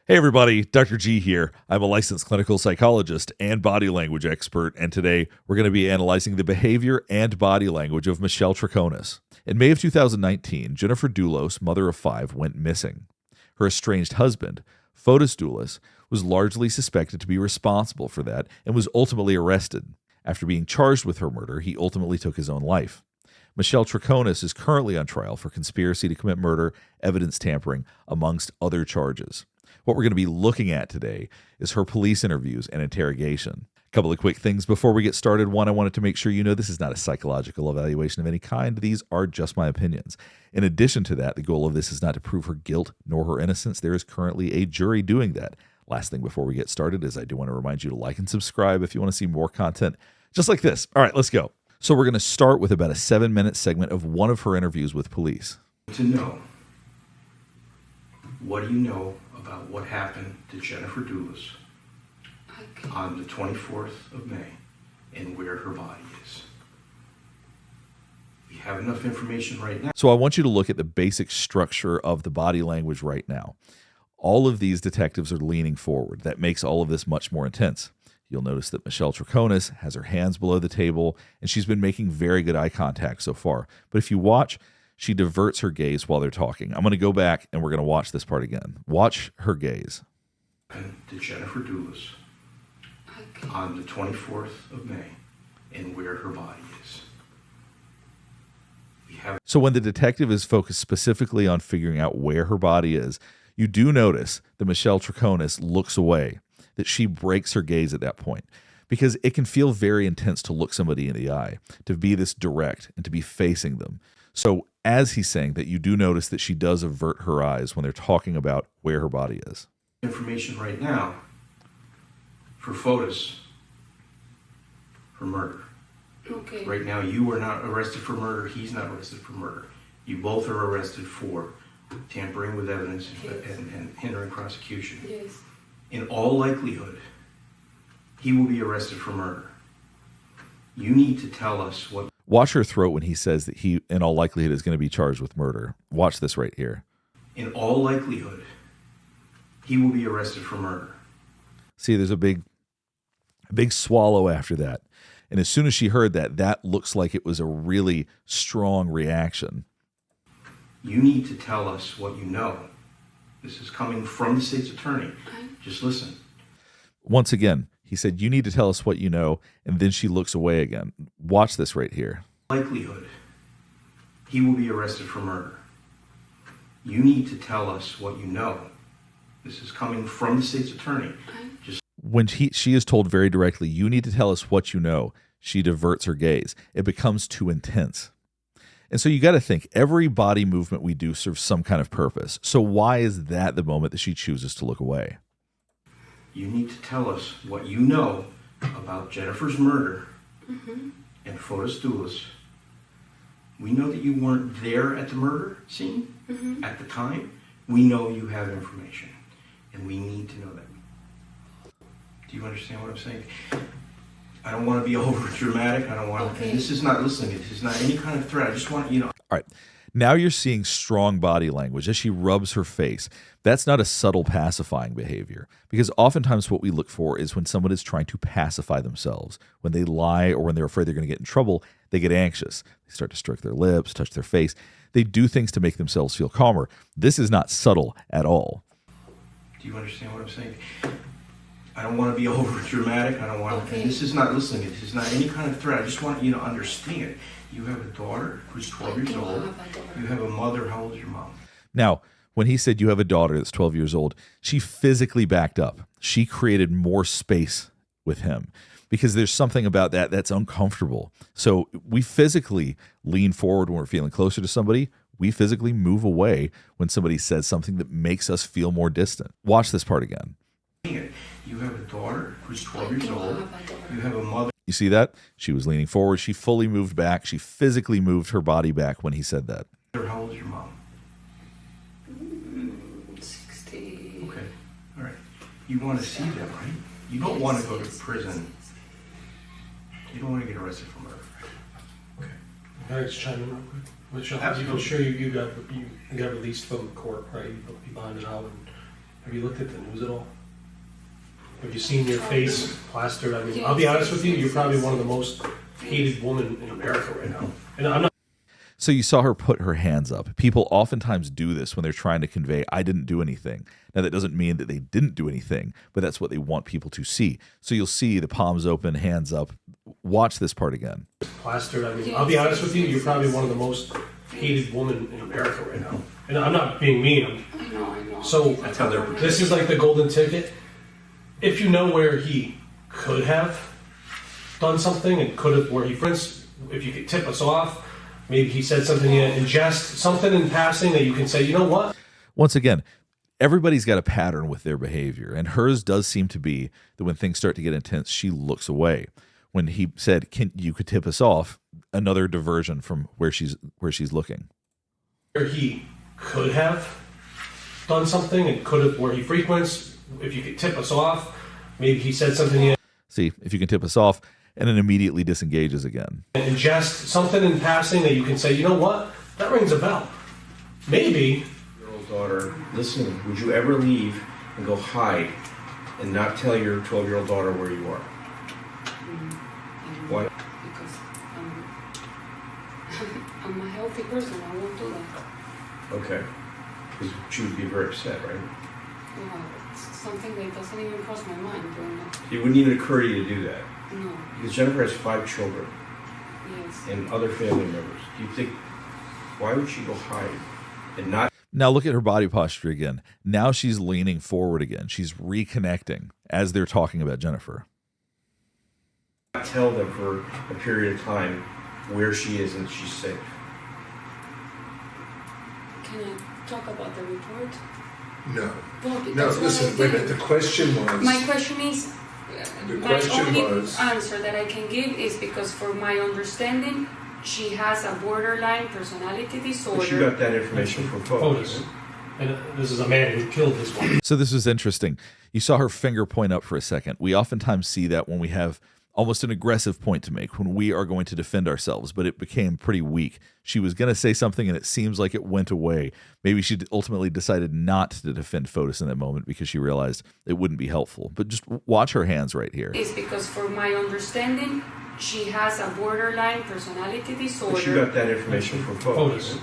Hey everybody, Dr. G here. I'm a licensed clinical psychologist and body language expert, and today we're going to be analyzing the behavior and body language of Michelle Troconis. In May of 2019, Jennifer Dulos, mother of 5, went missing. Her estranged husband, Fotis Dulos, was largely suspected to be responsible for that and was ultimately arrested. After being charged with her murder, he ultimately took his own life. Michelle Troconis is currently on trial for conspiracy to commit murder, evidence tampering, amongst other charges. What we're going to be looking at today is her police interviews and interrogation. A couple of quick things before we get started. One, I wanted to make sure you know this is not a psychological evaluation of any kind. These are just my opinions. In addition to that, the goal of this is not to prove her guilt nor her innocence. There is currently a jury doing that. Last thing before we get started is I do want to remind you to like and subscribe if you want to see more content just like this. All right, let's go. So we're going to start with about a 7-minute segment of one of her interviews with police. To know, what do you know about what happened to Jennifer Dulos on the 24th of May and where her body is? We have enough information right now. So I want you to look at the basic structure of the body language right now. All of these detectives are leaning forward. That makes all of this much more intense. You'll notice that Michelle Troconis has her hands below the table, and she's been making very good eye contact so far. But if you watch, she diverts her gaze while they're talking. I'm going to go back, and we're going to watch this part again. Watch her gaze. To Jennifer Dulos on the 24th of May and where her body is. So when the detective is focused specifically on figuring out where her body is, you do notice that Michelle Troconis looks away, that she breaks her gaze at that point, because it can feel very intense to look somebody in the eye, to be this direct and to be facing them. So as he's saying that, you do notice that she does avert her eyes when they're talking about where her body is. Information right now for Fotis for murder. Okay. Right now you are not arrested for murder, he's not arrested for murder. You both are arrested for tampering with evidence and hindering prosecution. Yes. In all likelihood, he will be arrested for murder. You need to tell us what... Watch her throat when he says that he, in all likelihood, is going to be charged with murder. Watch this right here. In all likelihood, he will be arrested for murder. See, there's a big swallow after that. And as soon as she heard that, that looks like it was a really strong reaction. You need to tell us what you know. This is coming from the state's attorney. Just listen. Once again, he said, you need to tell us what you know, and then she looks away again. Watch this right here. Likelihood, he will be arrested for murder. You need to tell us what you know. This is coming from the state's attorney. Just when she is told very directly, you need to tell us what you know, she diverts her gaze. It becomes too intense. And so you got to think, every body movement we do serves some kind of purpose. So why is that the moment that she chooses to look away? You need to tell us what you know about Jennifer's murder and Fotis Dulos. We know that you weren't there at the murder scene at the time. We know you have information, and we need to know that. Do you understand what I'm saying? I don't want to be over dramatic. I don't want to. And this is not listening. This is not any kind of threat. I just want, All right. Now you're seeing strong body language as she rubs her face. That's not a subtle pacifying behavior, because oftentimes what we look for is when someone is trying to pacify themselves. When they lie or when they're afraid they're going to get in trouble, they get anxious. They start to stroke their lips, touch their face. They do things to make themselves feel calmer. This is not subtle at all. Do you understand what I'm saying? I don't want to be over dramatic. I don't want to. And this is not listening. This is not any kind of threat. I just want you to understand. You have a daughter who's 12 years old. You have a mother. How old is your mom? Now, when he said you have a daughter that's 12 years old, she physically backed up. She created more space with him because there's something about that that's uncomfortable. So we physically lean forward when we're feeling closer to somebody. We physically move away when somebody says something that makes us feel more distant. Watch this part again. You have a daughter who's 12 years old. You have a mother. You see that? She was leaning forward. She fully moved back. She physically moved her body back when he said that. How old is your mom? 60. Okay. All right. You want to see them, right? You don't want to go to prison. You don't want to get arrested for murder. Okay. Can I just chime in real quick? Michelle, Absolutely. I'm sure you got released from court, right? You bonded out, Have you looked at the news at all? Have you seen your face plastered? I mean, Yes, I'll be honest with you, yes, you're probably yes. one of the most hated women in America right now. And I'm not. So you saw her put her hands up. People oftentimes do this when they're trying to convey, I didn't do anything. Now, that doesn't mean that they didn't do anything, but that's what they want people to see. So you'll see the palms open, hands up. Watch this part again. Plastered. I mean, Yes, I'll be honest with you, yes, you're probably yes. one of the most hated women in America right now. And I'm not being mean. I know. So That's how they're- this is like the golden ticket. If you know where he could have done something and could have, where he, for instance, if you could tip us off, maybe he said something in jest, something in passing that you can say, you know what? Once again, everybody's got a pattern with their behavior, and hers does seem to be that when things start to get intense, she looks away. When he said, you could tip us off, another diversion from where she's looking. Where he could have done something and could have, where he frequents, if you could tip us off, maybe he said something in See, if you can tip us off, and then immediately disengages again. jest, something in passing that you can say, you know what? That rings a bell. Maybe. Your old daughter, listen, would you ever leave and go hide and not tell your 12-year-old daughter where you are? Why? Because I'm a healthy person. I won't do that. Okay. Because she would be very upset, right? It's something that doesn't even cross my mind doing that. It wouldn't even occur to you to do that. No. Because Jennifer has 5 children Yes. and other family members. Do you think, why would she go hide and not Now look at her body posture again. Now she's leaning forward again. She's reconnecting as they're talking about Jennifer. tell them for a period of time where she is and she's safe? Can I talk about the report? No. Well, No, that's what listen, I wait a did. minute. The question was... My question is, The my question only was- answer that I can give is because for my understanding, she has a borderline personality disorder. But you got that information from Fotis. Fotis. And this is a man who killed his wife. So this was interesting. You saw her finger point up for a second. We oftentimes see that when we have almost an aggressive point to make, when we are going to defend ourselves, but it became pretty weak. She was going to say something and it seems like it went away. Maybe she ultimately decided not to defend Fotis in that moment because she realized it wouldn't be helpful. But just watch her hands right here. Is because for my understanding, she has a borderline personality disorder. But you got that information from Fotis. Fotis.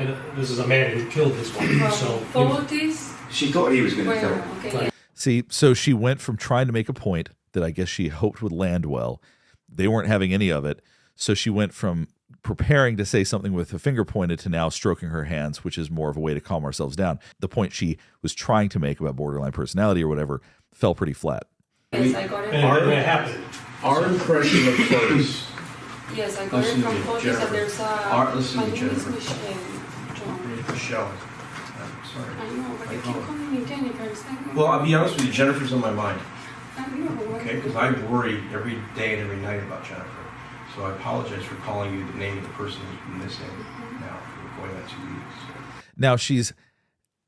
And this is a man who killed his wife. From So, Fotis. She thought he was going to kill Well, her. okay, Right. See, so she went from trying to make a point that I guess she hoped would land well. They weren't having any of it. So she went from preparing to say something with a finger pointed to now stroking her hands, which is more of a way to calm ourselves down. The point she was trying to make about borderline personality or whatever fell pretty flat. Yes, I got it and it happened. Our impression of Fotis, Yes, I got Listen it from to me, Fotis Jennifer. and there's Listen my to me, name is Jennifer. Michelle. John. Michelle. I'm sorry. I know, but you keep calling me Jennifer. It's like, Well, I'll be honest with you, Jennifer's on my mind, I know. okay? Because I worry every day and every night about Jennifer. So I apologize for calling you the name of the person who's been missing now for going on 2 weeks. Now she's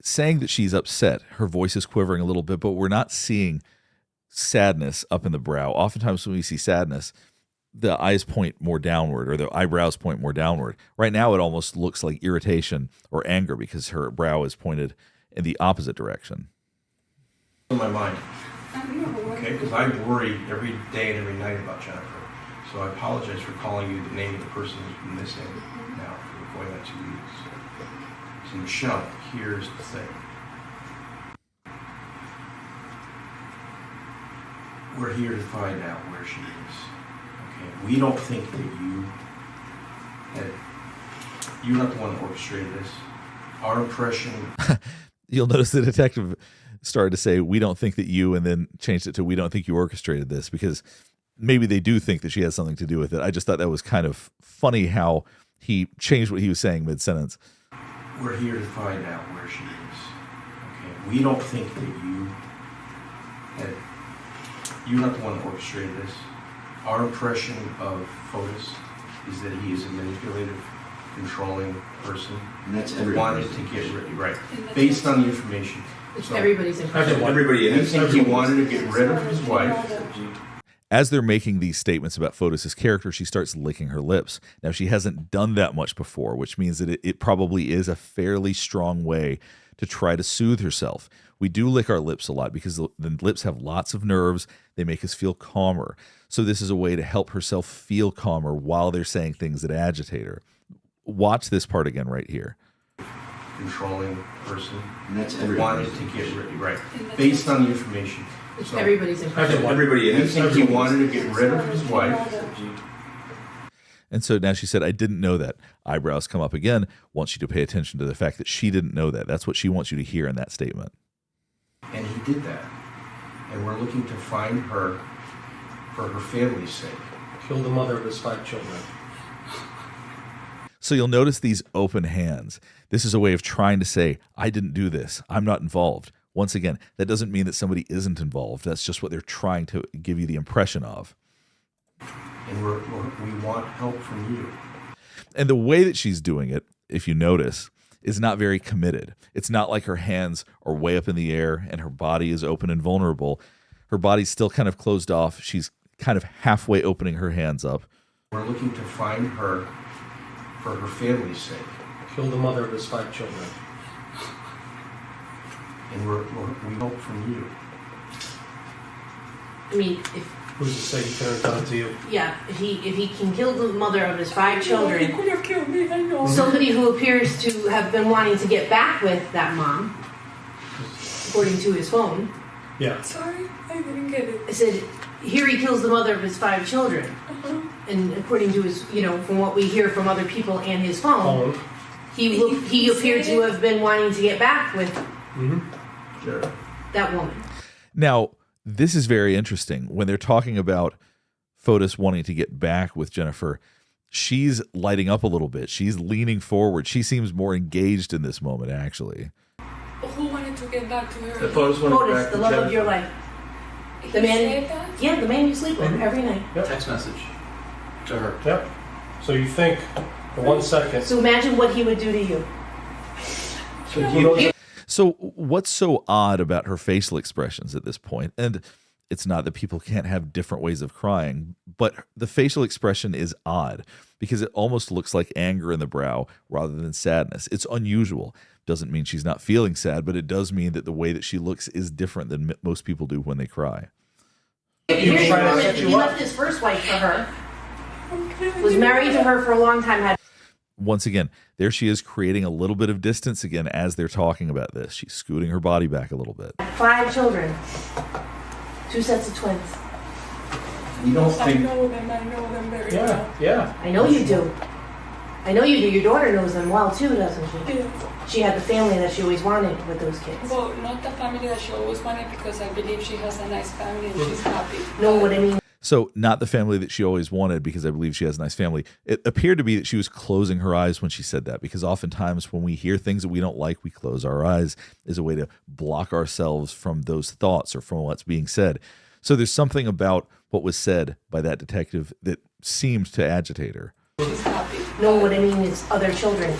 saying that she's upset. Her voice is quivering a little bit, but we're not seeing sadness up in the brow. Oftentimes when we see sadness, the eyes point more downward or the eyebrows point more downward. Right now it almost looks like irritation or anger because her brow is pointed in the opposite direction. On my mind, I know. okay? Because I worry every day and every night about Jennifer. So I apologize for calling you the name of the person who's been missing now for going on 2 weeks. So Michelle, here's the thing. We're here to find out where she is. Okay, we don't think that you're not the one that orchestrated this. Our impression. You'll notice the detective started to say, we don't think that you, and then changed it to, we don't think you orchestrated this, because maybe they do think that she has something to do with it. I just thought that was kind of funny how he changed what he was saying mid-sentence. We're here to find out where she is. Okay, we don't think that you're not the one that orchestrated this. Our impression of Fotis is that he is a manipulative, controlling person. And that's Who everybody. wanted to get rid, right, And that's based what- on the information. It's So, everybody's impression. Everyone. Everybody in we it. think he wanted to get rid of his wife. As they're making these statements about Fotis' character, she starts licking her lips. Now, she hasn't done that much before, which means that it probably is a fairly strong way to try to soothe herself. We do lick our lips a lot because the lips have lots of nerves. They make us feel calmer. So this is a way to help herself feel calmer while they're saying things that agitate her. Watch this part again right here. Controlling person. And that's Who wanted to get rid, right, based on the information. So, Everybody's impression. Everybody you is. think he wanted to get rid of his wife? And so now she said, I didn't know that. Eyebrows come up again, wants you to pay attention to the fact that she didn't know that. That's what she wants you to hear in that statement. And he did that. And we're looking to find her for her family's sake. Killed the mother of his 5 children. So you'll notice these open hands. This is a way of trying to say, I didn't do this. I'm not involved. Once again, that doesn't mean that somebody isn't involved. That's just what they're trying to give you the impression of. And we want help from you. And the way that she's doing it, if you notice, is not very committed. It's not like her hands are way up in the air and her body is open and vulnerable. Her body's still kind of closed off. She's kind of halfway opening her hands up. We're looking to find her for her family's sake. Killed the mother of his 5 children. And we hope from you. I mean, if Who's to say he couldn't have done it to you? if he can kill the mother of his 5 He children, could have killed me, I know. somebody who appears to have been wanting to get back with that mom, according to his phone, Yeah. Sorry, I didn't get it. said here he kills the mother of his 5 children, and according to his, from what we hear from other people and his phone, he appeared to have been wanting to get back with Sure. that woman. Now, this is very interesting. When they're talking about Fotis wanting to get back with Jennifer, she's lighting up a little bit. She's leaning forward. She seems more engaged in this moment, actually. Who wanted to get back to her? The Fotis went Fotis, back the to love Jennifer. of your life. He The man, said that? yeah, the man you sleep with every night. Text message to her. Yep. So you think for 1 second. So imagine what he would do to you. So what's so odd about her facial expressions at this point? And it's not that people can't have different ways of crying, but the facial expression is odd because it almost looks like anger in the brow rather than sadness. It's unusual. Doesn't mean she's not feeling sad, but it does mean that the way that she looks is different than most people do when they cry. Here's a trying to woman, set he you left up. his first wife for her, was married to her for a long time, had Once again, there she is creating a little bit of distance again as they're talking about this. She's scooting her body back a little bit. 5 children, 2 sets of twins. You don't I think know them very Yeah. well. Yeah. I know you do. I know you do. Your daughter knows them well too, doesn't she? Yeah. She had the family that she always wanted with those kids. Well, not the family that she always wanted because I believe she has a nice family and she's happy. Know what I mean? So not the family that she always wanted because I believe she has a nice family. It appeared to be that she was closing her eyes when she said that because oftentimes when we hear things that we don't like, we close our eyes as a way to block ourselves from those thoughts or from what's being said. So there's something about what was said by that detective that seemed to agitate her. She's happy. Know what I mean is other children.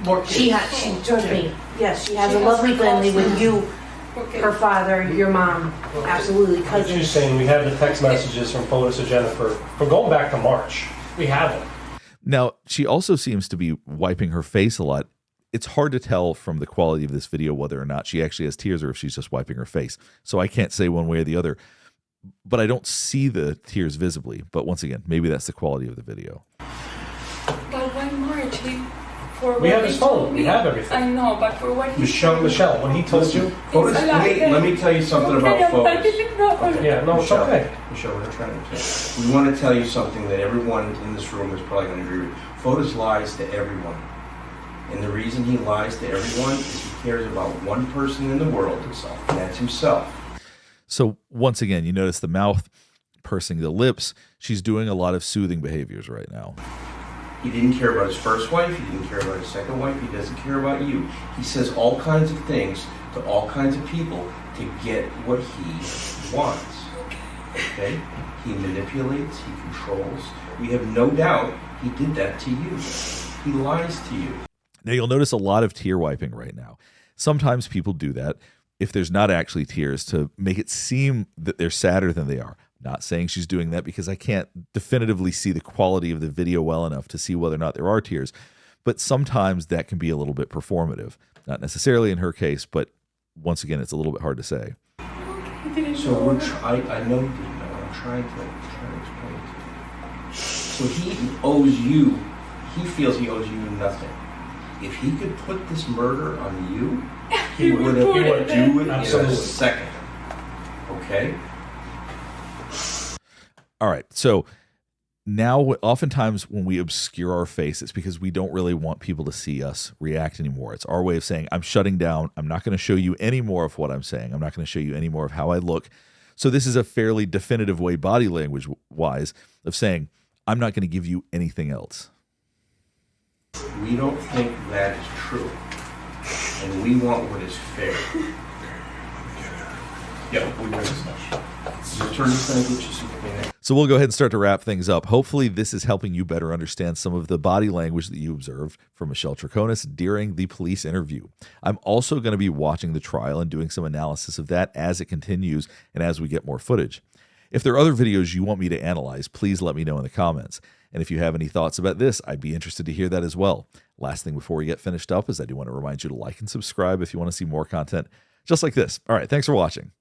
More She trust me. Yes, she has a lovely family with you, Okay. her father, your mom, absolutely She's cousins. saying we have the text messages from Fotis to Jennifer from going back to March. We have them. Now, she also seems to be wiping her face a lot. It's hard to tell from the quality of this video whether or not she actually has tears or if she's just wiping her face. So I can't say one way or the other. But I don't see the tears visibly. But once again, maybe that's the quality of the video. But when March, We have his phone. We have everything. I know, but for what he Michelle, when he told you. Fotis, It's a lie. let me tell you something about I Fotis. didn't know. Yeah, no, it's Michelle, okay. Michelle, we're trying to tell you. We want to tell you something that everyone in this room is probably going to agree with. Fotis lies to everyone. And the reason he lies to everyone is he cares about one person in the world, and that's himself. So once again, you notice the mouth pursing the lips. She's doing a lot of soothing behaviors right now. He didn't care about his first wife. He didn't care about his second wife. He doesn't care about you. He says all kinds of things to all kinds of people to get what he wants. Okay? He manipulates. He controls. We have no doubt he did that to you. He lies to you. Now you'll notice a lot of tear wiping right now. Sometimes people do that if there's not actually tears to make it seem that they're sadder than they are. Not saying she's doing that because I can't definitively see the quality of the video well enough to see whether or not there are tears, but sometimes that can be a little bit performative. Not necessarily in her case, but once again, it's a little bit hard to say. So I know you didn't know. I'm trying to explain it to you. So he owes you. He feels he owes you nothing. If he could put this murder on you, he would do it in a Absolutely. second. Okay. All right. So now, oftentimes when we obscure our face, it's because we don't really want people to see us react anymore. It's our way of saying, I'm shutting down. I'm not going to show you any more of what I'm saying. I'm not going to show you any more of how I look. So this is a fairly definitive way, body language wise, of saying, I'm not going to give you anything else. We don't think that is true. And we want what is fair. Yeah, we read this now. Your attorney's going to get you some cleaning. So we'll go ahead and start to wrap things up. Hopefully this is helping you better understand some of the body language that you observed from Michelle Troconis during the police interview. I'm also going to be watching the trial and doing some analysis of that as it continues and as we get more footage. If there are other videos you want me to analyze, please let me know in the comments. And if you have any thoughts about this, I'd be interested to hear that as well. Last thing before we get finished up is I do want to remind you to like and subscribe if you want to see more content just like this. All right, thanks for watching.